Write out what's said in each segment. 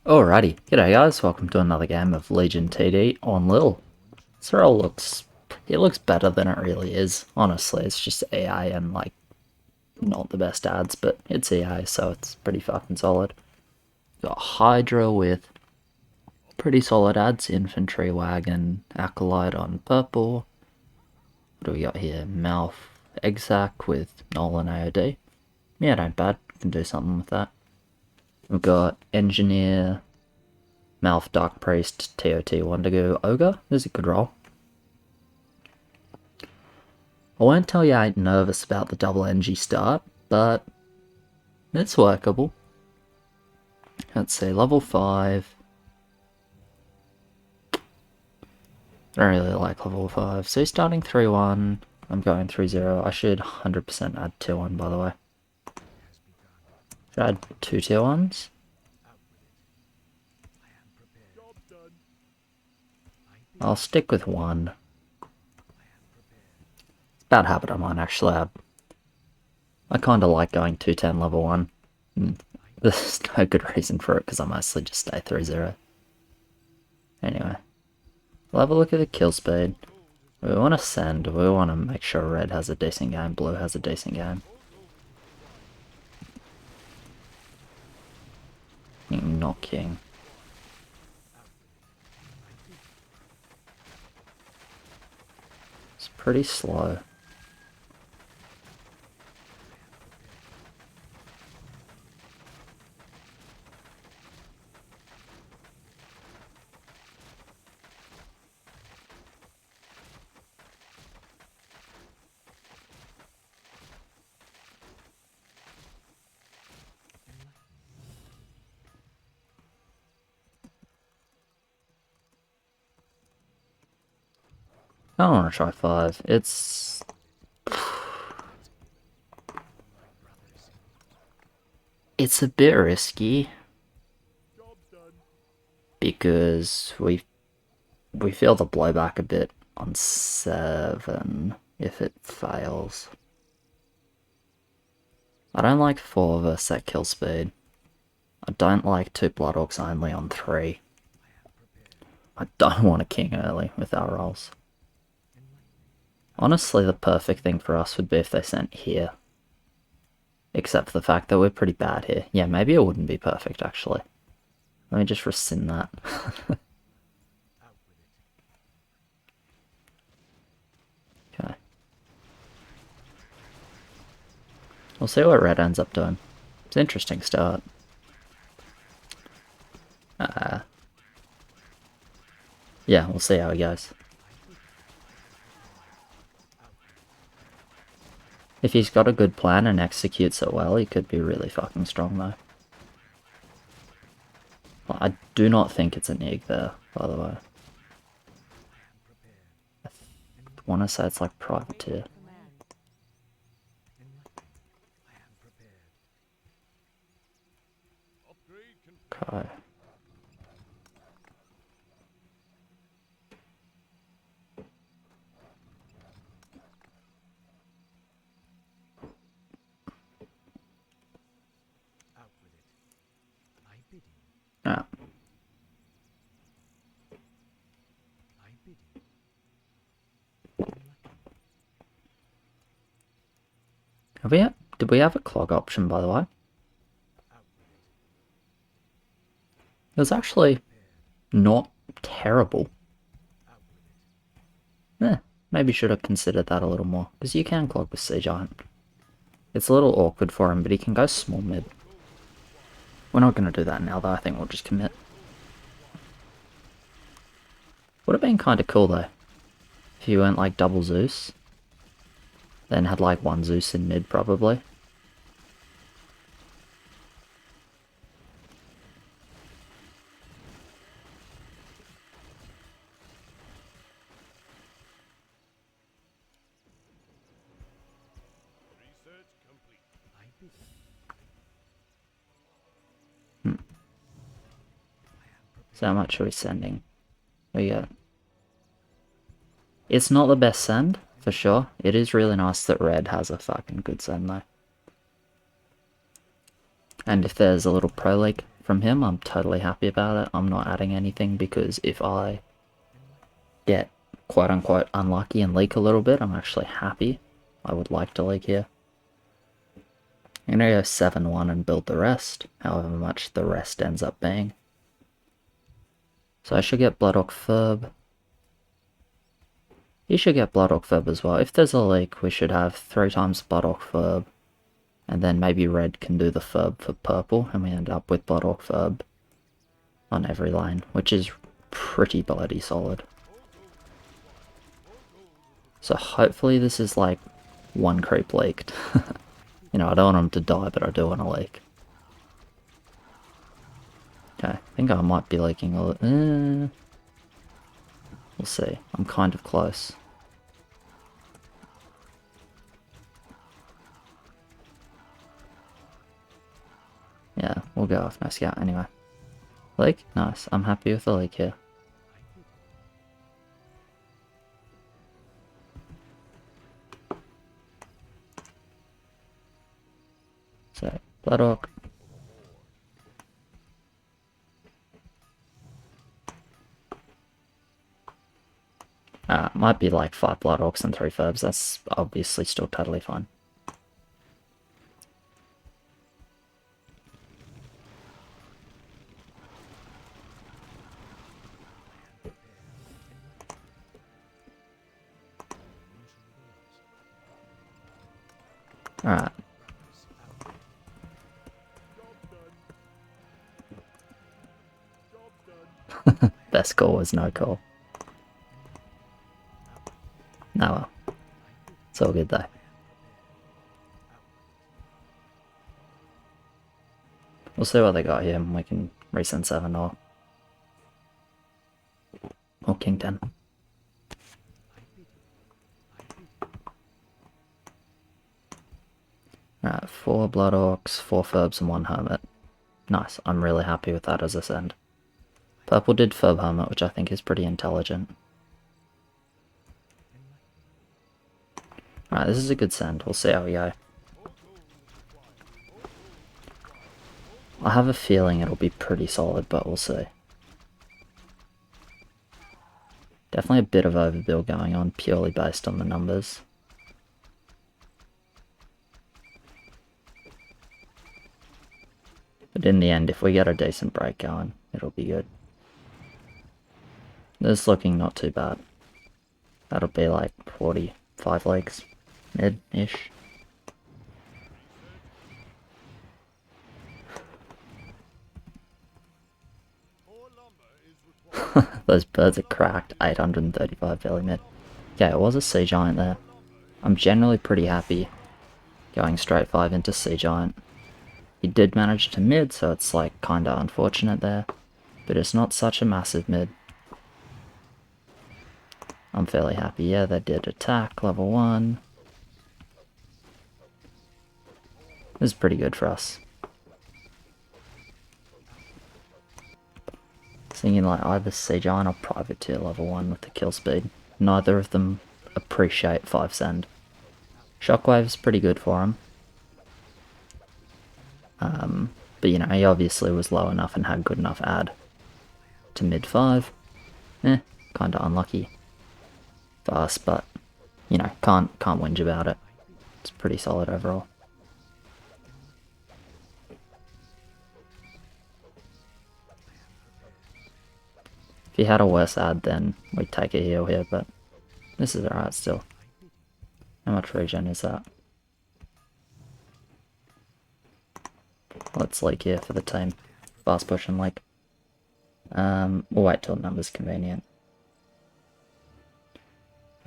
Alrighty, g'day guys, welcome to another game of Legion TD on LIHL. This role looks better than it really is, honestly. It's just AI and like, not the best ads, but it's AI, so it's pretty fucking solid. Got Hydra with pretty solid ads, Infantry, Wagon, Acolyte on purple. What do we got here? Mouth, Exac with Nolan AOD. Yeah, not bad, can do something with that. We've got Engineer, Mouth, Dark Priest, TOT, Wondergoo, Ogre. This is a good roll. I won't tell you I ain't nervous about the double NG start, but it's workable. Let's see, level 5. I don't really like level 5. So he's starting 3-1. I'm going 3-0. I should 100% add 2-1, by the way. Should I add 2 2-1s? I'll stick with 1. It's a bad habit of mine, actually. I kind of like going 210 level 1. There's no good reason for it, because I mostly just stay 3-0. Anyway. We'll have a look at the kill speed. We want to send. We want to make sure red has a decent game, blue has a decent game. Not king. It's pretty slow. I don't want to try 5. It's a bit risky because we feel the blowback a bit on 7 if it fails. I don't like 4 versus that kill speed. I don't like 2 Blood Orcs only on 3. I don't want a king early with our rolls. Honestly, the perfect thing for us would be if they sent here. Except for the fact that we're pretty bad here. Yeah, maybe it wouldn't be perfect, actually. Let me just rescind that. Okay. We'll see what red ends up doing. It's an interesting start. Yeah, we'll see how it goes. If he's got a good plan and executes it well, he could be really fucking strong though. Well, I do not think it's a nig there, by the way. I want to say it's like privateer. Okay. Yeah. Did we have a clog option, by the way? It was actually not terrible. Maybe should have considered that a little more, because you can clog with Sea Giant. It's a little awkward for him, but he can go small mid. We're not going to do that now, though. I think we'll just commit. Would have been kind of cool, though, if you went like double Zeus, then had like 1 Zeus in mid, probably. So how much are we sending? We got... It's not the best send, for sure. It is really nice that red has a fucking good send, though. And if there's a little pro league from him, I'm totally happy about it. I'm not adding anything because if I get quote-unquote unlucky and leak a little bit, I'm actually happy. I would like to leak here. I'm gonna go 7-1 and build the rest, however much the rest ends up being. So I should get Bloodhawk Ferb. You should get Bloodhawk Ferb as well. If there's a leak, we should have 3 times Bloodhawk Ferb. And then maybe red can do the Ferb for purple, and we end up with Bloodhawk Ferb on every lane, which is pretty bloody solid. So hopefully this is like 1 creep leaked. You know, I don't want him to die, but I do want to leak. Okay, I think I might be leaking a little. We'll see. I'm kind of close. Yeah, we'll go off no scout anyway. Leak? Nice. I'm happy with the leak here. So, Bloodhawk. Might be like 5 Bloodhawks and 3 Ferbs. That's obviously still totally fine. Alright. Best call was no call. No, well. It's all good though. We'll see what they got here and we can resend 7 or King 10. Alright, 4 Bloodhawks, 4 Ferbs and 1 Hermit. Nice, I'm really happy with that as a send. Purple did Ferb Hermit, which I think is pretty intelligent. Alright, this is a good send. We'll see how we go. I have a feeling it'll be pretty solid, but we'll see. Definitely a bit of overbuild going on, purely based on the numbers. But in the end, if we get a decent break going, it'll be good. This is looking not too bad. That'll be like 45 legs, mid-ish. Those birds are cracked, 835 belly mid. Okay, it was a Sea Giant there. I'm generally pretty happy going straight 5 into Sea Giant. He did manage to mid, so it's like kinda unfortunate there. But it's not such a massive mid. I'm fairly happy. Yeah, they did attack, level 1. This is pretty good for us. Thinking like either Sea Giant or Privateer level 1 with the kill speed. Neither of them appreciate 5 send. Shockwave's pretty good for him. But you know, he obviously was low enough and had good enough add to mid 5. Kinda unlucky for us, but you know, can't whinge about it. It's pretty solid overall. If he had a worse ad, then we'd take a heal here, but this is alright still. How much regen is that? Let's leak here for the team. Fast push and leak. We'll wait till the number's convenient.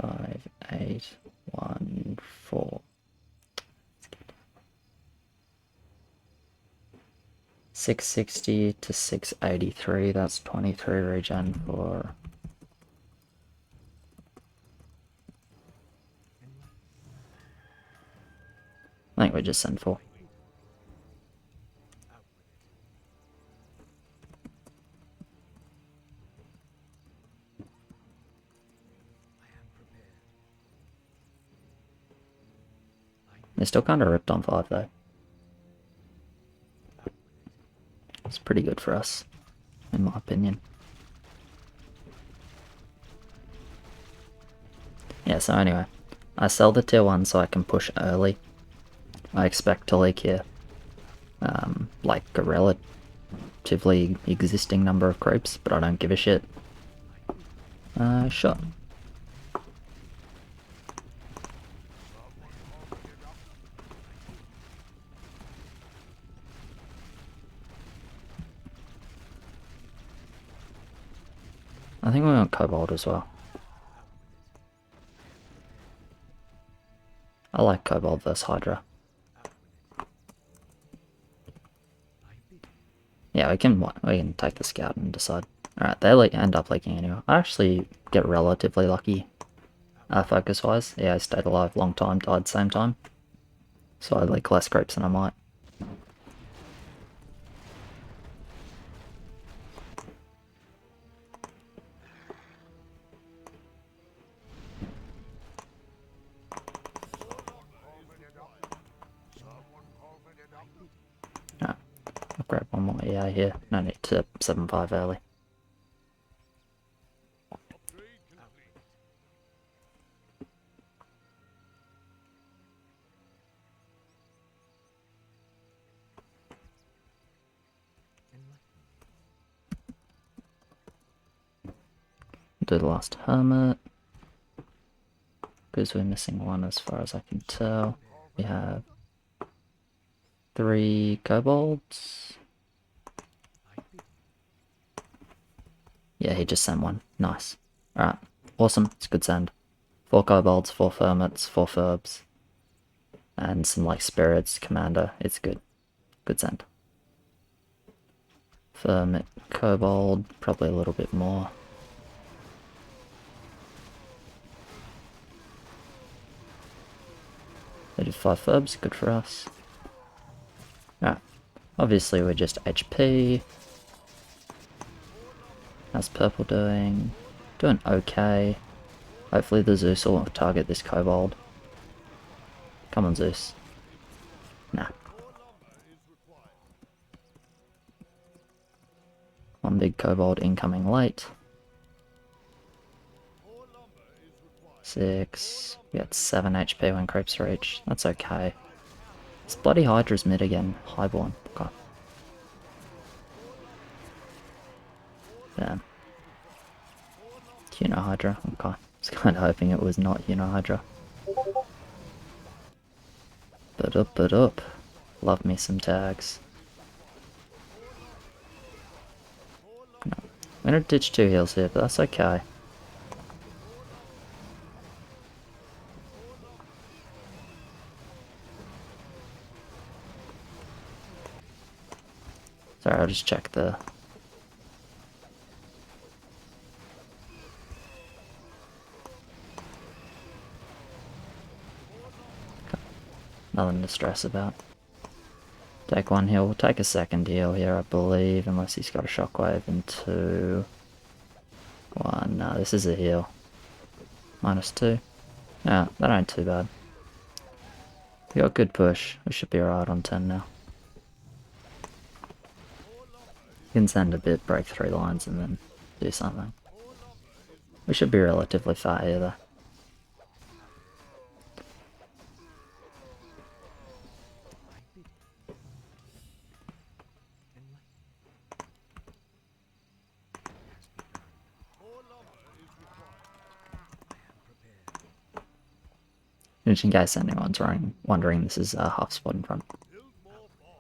5, 8, 1, 4. 660 to 683, that's 23 regen for... I think we just send 4. They're still kind of ripped on 5 though. It's pretty good for us, in my opinion. Yeah, so anyway, I sell the tier 1 so I can push early. I expect to leak here like a relatively existing number of creeps, but I don't give a shit. Shot. I think we want Kobold as well. I like Kobold versus Hydra. Yeah, we can take the scout and decide. Alright, they end up leaking anyway. I actually get relatively lucky, focus-wise. Yeah, I stayed alive long time, died same time. So I leak less creeps than I might. Alright, I'll grab one more EA here. No need to 7-5 early. Do the last hermit. Because we're missing one as far as I can tell. We have 3 kobolds. Yeah, he just sent one. Nice. Alright, awesome. It's a good send. 4 kobolds, 4 hermits, 4 furbs. And some like spirits, commander. It's good. Good send. Hermit, kobold, probably a little bit more. They did 5 furbs, good for us. Alright, obviously we're just HP. How's purple doing? Doing okay. Hopefully the Zeus will target this kobold. Come on, Zeus. Nah. One big kobold incoming late. 6. We got 7 HP when creeps reach. That's okay. This bloody Hydra's mid again. Highborn. God. Damn. Hydra. Okay. I was kind of hoping it was not Hydra. But up. Love me some tags. No. I'm gonna ditch 2 heals here, but that's okay. Sorry, I'll just check the... Nothing to stress about. Take 1 heal. We'll take a second heal here, I believe, unless he's got a shockwave in 2. 1. No, this is a heal. -2. Yeah, that ain't too bad. We got good push. We should be alright on 10 now. Can send a bit, break 3 lines, and then do something. We should be relatively far here, though. In case anyone's wondering, this is a half spot in front.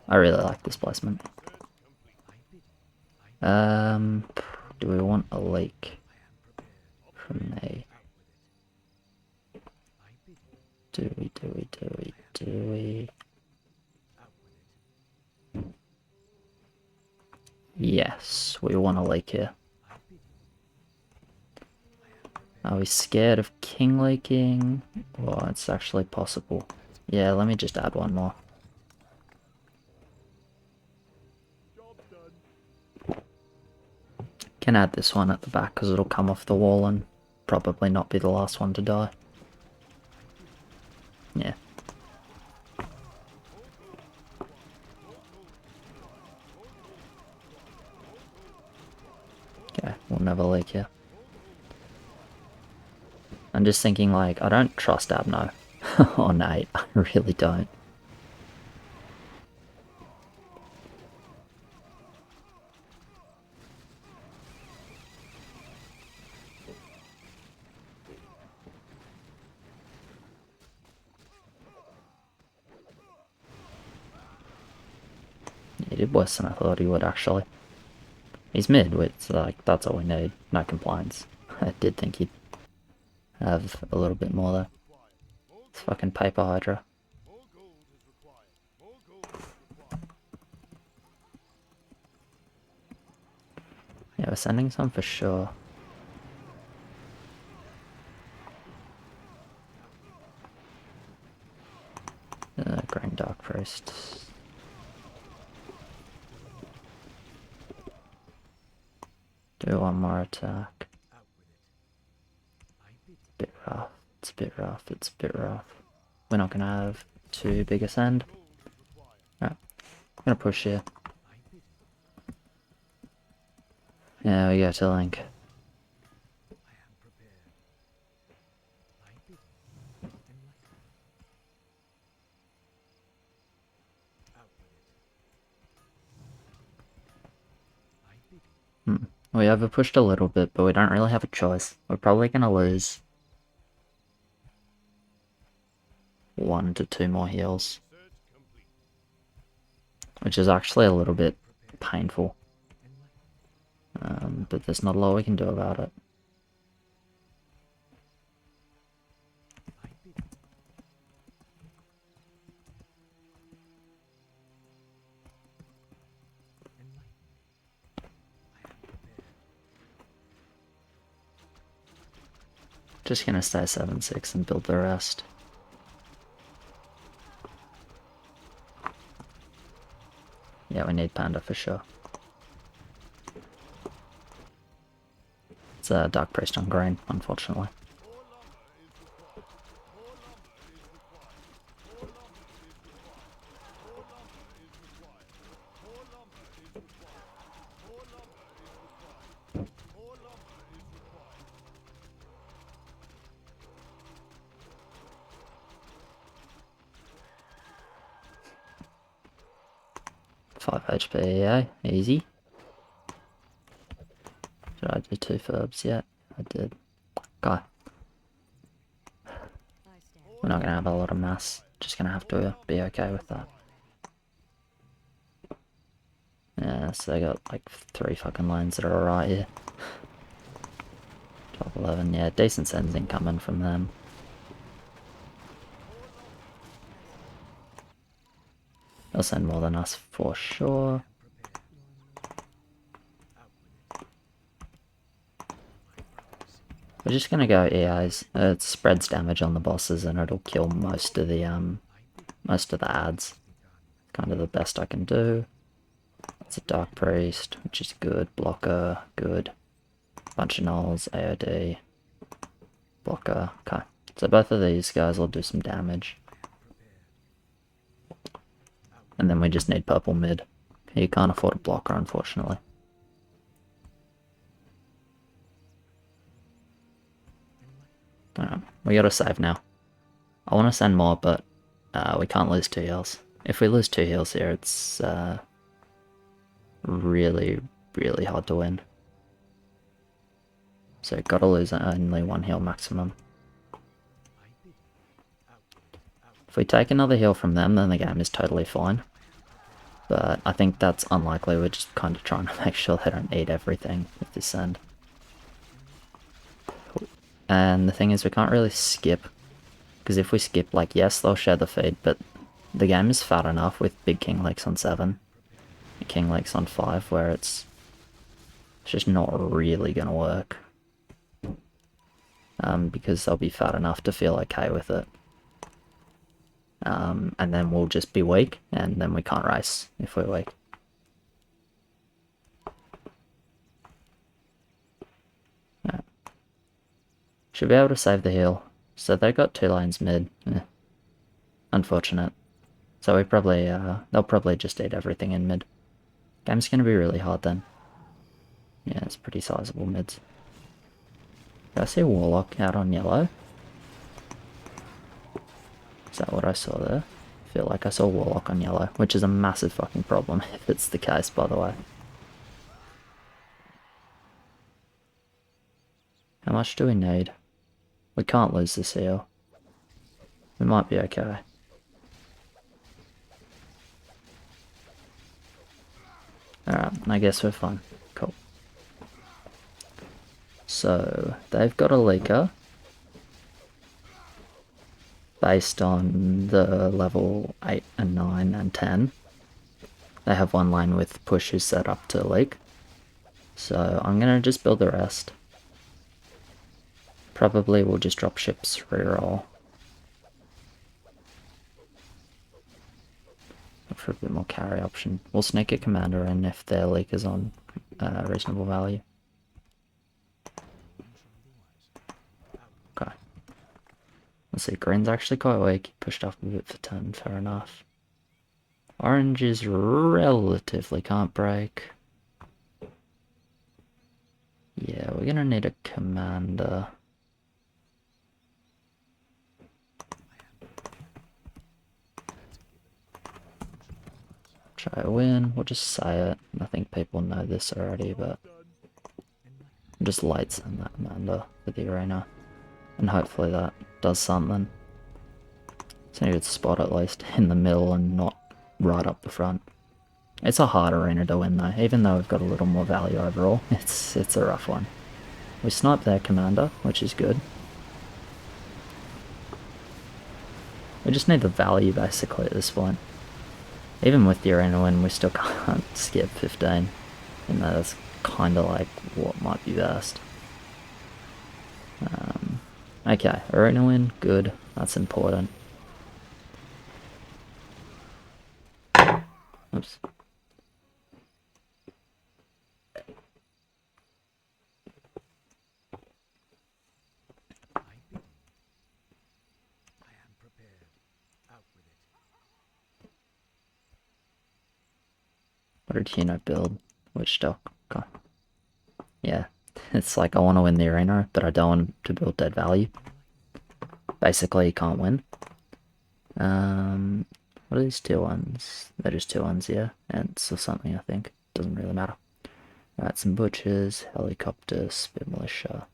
I really like this placement. Do we want a leak from me? Do we? Yes, we want a leak here. Are we scared of king leaking? Well, it's actually possible. Yeah, let me just add 1 more. Can add this one at the back because it'll come off the wall and probably not be the last one to die. Yeah. We'll never leak here. I'm just thinking, like, I don't trust Abno on 8. I really don't. He did worse than I thought he would, actually. He's mid, which, like, that's all we need. No complaints. I did think he'd have a little bit more, though. It's fucking Paper Hydra. Yeah, we're sending some for sure. Green Dark Priest. Do one more attack. Bit rough. It's a bit rough. It's a bit rough. We're not gonna have too big a send. Alright. I'm gonna push here. Yeah, we go to Link. We overpushed a little bit, but we don't really have a choice. We're probably gonna lose 1 to 2 more heals, which is actually a little bit painful. But there's not a lot we can do about it. Just gonna stay 7-6 and build the rest. Yeah, we need Panda for sure. It's a Dark Priest on green, unfortunately. HP, yeah, easy. Did I do 2 verbs yet? I did. Okay. We're not gonna have a lot of mass. Just gonna have to be okay with that. Yeah, so they got like 3 fucking lines that are alright here. 12, 11, yeah, decent sends incoming from them. They'll send more than us for sure. We're just gonna go EIs. It spreads damage on the bosses and it'll kill most of the ads. Kind of the best I can do. It's a Dark Priest, which is good. Blocker, good. Bunch of nulls, AOD. Blocker, okay. So both of these guys will do some damage. And then we just need purple mid. You can't afford a blocker, unfortunately. Alright, we gotta save now. I want to send more, but we can't lose 2 heals. If we lose 2 heals here, it's really, really hard to win. So gotta lose only 1 heal maximum. If we take another heal from them, then the game is totally fine. But I think that's unlikely. We're just kind of trying to make sure they don't eat everything with this send. And the thing is, we can't really skip. Because if we skip, like, yes, they'll share the feed, but the game is fat enough with big King Lakes on 7. And King Lakes on 5, where it's just not really going to work. Because they'll be fat enough to feel okay with it. And then we'll just be weak, and then we can't race if we're weak. Right. Should be able to save the heal. So they got 2 lanes mid. Unfortunate. So we probably, they'll probably just eat everything in mid. Game's gonna be really hard then. Yeah, it's pretty sizable mids. Did I see a Warlock out on yellow? Is that what I saw there? I feel like I saw a Warlock on yellow, which is a massive fucking problem if it's the case, by the way. How much do we need? We can't lose this heel. We might be okay. Alright, I guess we're fine. Cool. So, they've got a leaker. Based on the level 8 and 9 and 10. They have one lane with push who's set up to leak. So, I'm gonna just build the rest. Probably we'll just drop ships, reroll. Look for a bit more carry option. We'll sneak a commander in if their leak is on reasonable value. Okay. Let's see, green's actually quite weak. He pushed up a bit for 10, fair enough. Orange is relatively can't break. Yeah, we're gonna need a commander. Try a win, we'll just say it. I think people know this already, but just late send that commander for the arena. And hopefully that does something. It's a good spot at least, in the middle and not right up the front. It's a hard arena to win though, even though we've got a little more value overall. It's a rough one. We sniped their commander, which is good. We just need the value basically at this point. Even with the arena win, we still can't skip 15. And that's kind of like what might be best. Okay, arena win, good. That's important. Oops. What did Hino build? Which stock? Okay. Yeah, it's like I want to win the arena, but I don't want to build dead value. Basically, you can't win. What are these 2-1s? They're just 2-1s, yeah. Ants or something, I think. Doesn't really matter. Alright, some butchers, helicopter, spear militia.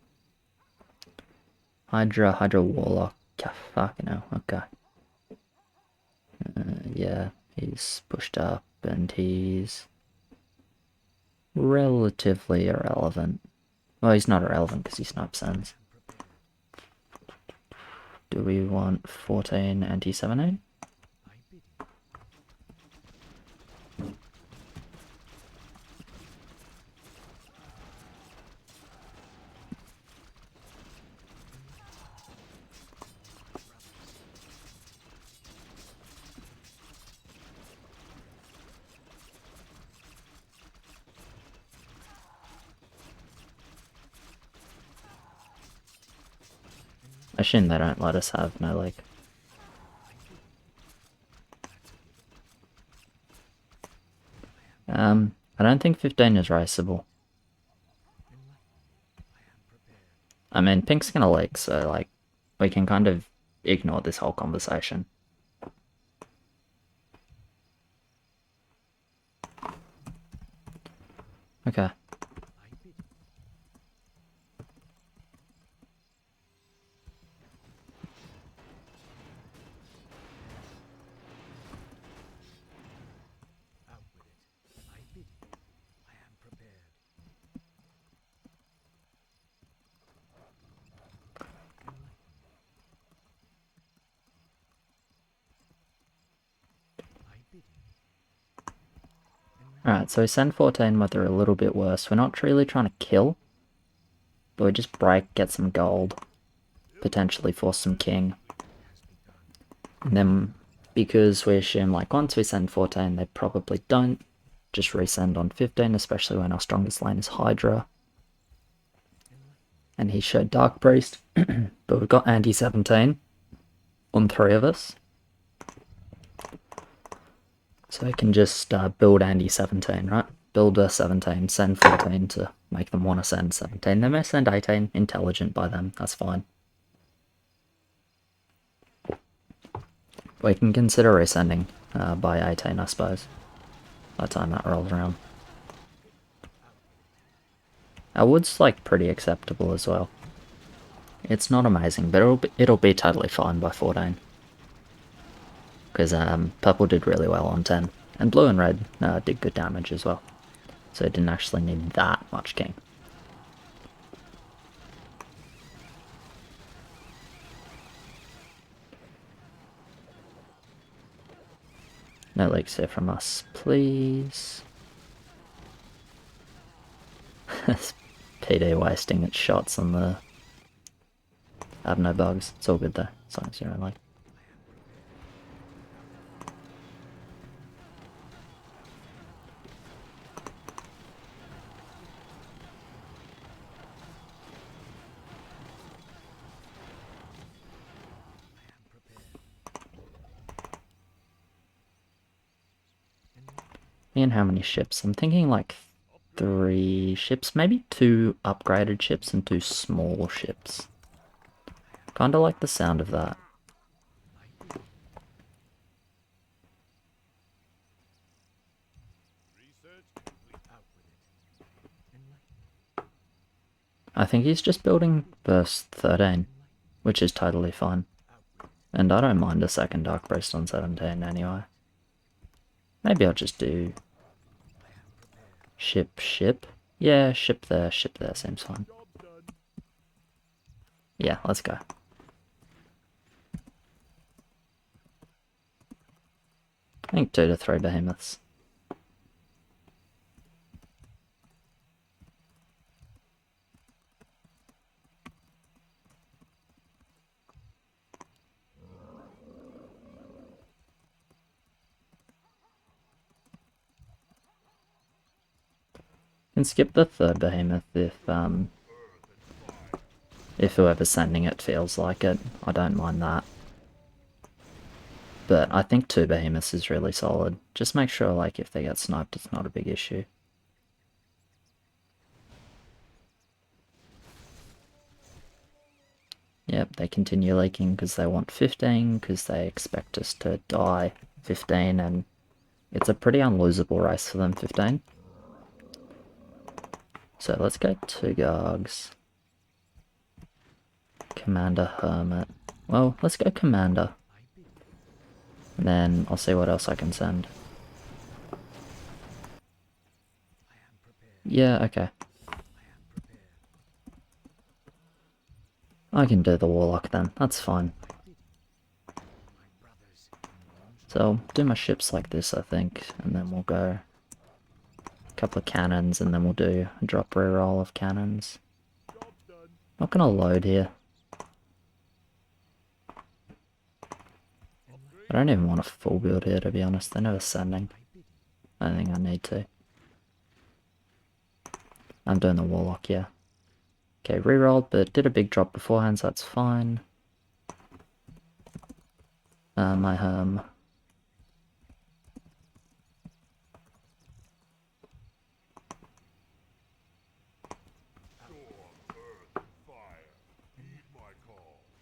Hydra warlock. Yeah, fucking hell, okay. Yeah, he's pushed up and he's relatively irrelevant. Well, he's not irrelevant because he snipes ends. Do we want 14 anti-17? I assume they don't let us have no leak. I don't think 15 is raceable. I mean, pink's gonna leak, so like, we can kind of ignore this whole conversation. Okay. Alright, so we send 14 but they're a little bit worse. We're not really trying to kill, but we just break, get some gold, potentially force some king. And then, because we assume like once we send 14 they probably don't, just resend on 15, especially when our strongest lane is Hydra. And he showed Dark Priest, but we've got anti-17 on 3 of us. So I can just build anti-17, right? build a 17, send 14 to make them want to send 17. They may send 18, intelligent by them, that's fine. We can consider resending by 18, I suppose, by the time that rolls around. Our wood's like pretty acceptable as well. It's not amazing, but it'll be totally fine by 14. Because purple did really well on 10, and blue and red did good damage as well. So it didn't actually need that much king. No leaks here from us, please. PD wasting its shots on the... I have no bugs. It's all good though, as long as you don't like. And how many ships? I'm thinking like 3 ships, maybe 2 upgraded ships and 2 small ships. Kinda like the sound of that. I think he's just building burst 13, which is totally fine. And I don't mind a second Dark Priest on 17 anyway. Maybe I'll just do ship. Yeah, ship there seems fine. Yeah, let's go. I think 2 to 3 behemoths. Can skip the 3rd behemoth if whoever's sending it feels like it. I don't mind that. But I think 2 behemoths is really solid. Just make sure like if they get sniped it's not a big issue. Yep, they continue leaking because they want 15, because they expect us to die 15, and it's a pretty unlosable race for them, 15. So let's go 2 Gargs. Commander, Hermit. Well, let's go Commander. And then I'll see what else I can send. Yeah, okay. I can do the Warlock then, that's fine. So I'll do my ships like this, I think, and then we'll go a couple of cannons, and then we'll do a drop reroll of cannons. Not gonna load here. I don't even want a full build here, to be honest. They're never sending. I don't think I need to. I'm doing the Warlock, yeah. Okay, rerolled, but did a big drop beforehand, so that's fine. My Herm.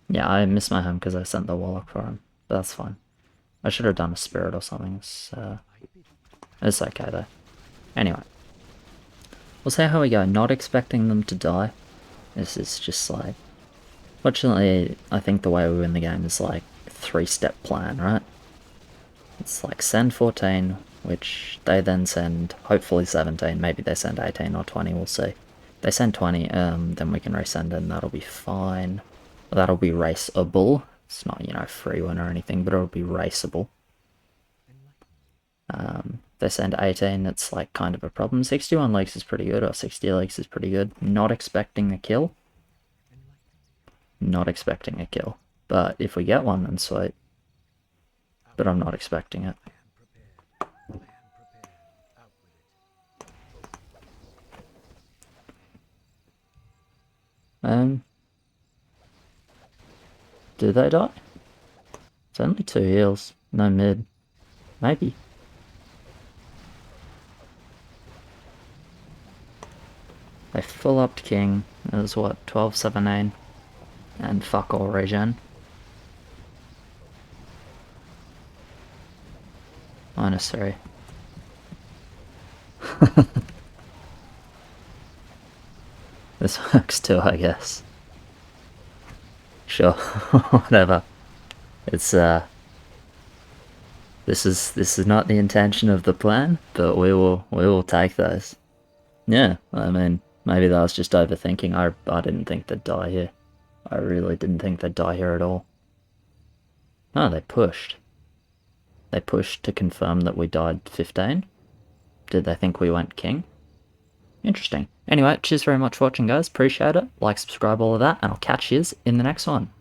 Yeah, I missed my Herm because I sent the Warlock for him, but that's fine. I should have done a Spirit or something. It's okay though. Anyway. We'll see how we go. Not expecting them to die. This is just like... Fortunately, I think the way we win the game is like a 3-step plan, right? It's like send 14, which they then send hopefully 17. Maybe they send 18 or 20, we'll see. If they send 20, then we can resend it and that'll be fine. That'll be raceable. It's not, you know, free win or anything, but it'll be raceable. They send 18, it's like kind of a problem. 61 leaks is pretty good, or 60 leaks is pretty good. Not expecting a kill. Not expecting a kill. But if we get one, then sweet. But I'm not expecting it. Do they die? It's only 2 heals. No mid. Maybe. They full upped king. It was what, 12-7-9? And fuck all regen. -3. This works too, I guess. Sure, whatever. It's this is not the intention of the plan, but we will take those. Yeah, I mean, maybe that was just overthinking. I didn't think they'd die here. I really didn't think they'd die here at all. No, they pushed. They pushed to confirm that we died 15. Did they think we went king? Interesting. Anyway, cheers very much for watching, guys. Appreciate it. Like, subscribe, all of that, and I'll catch yous in the next one.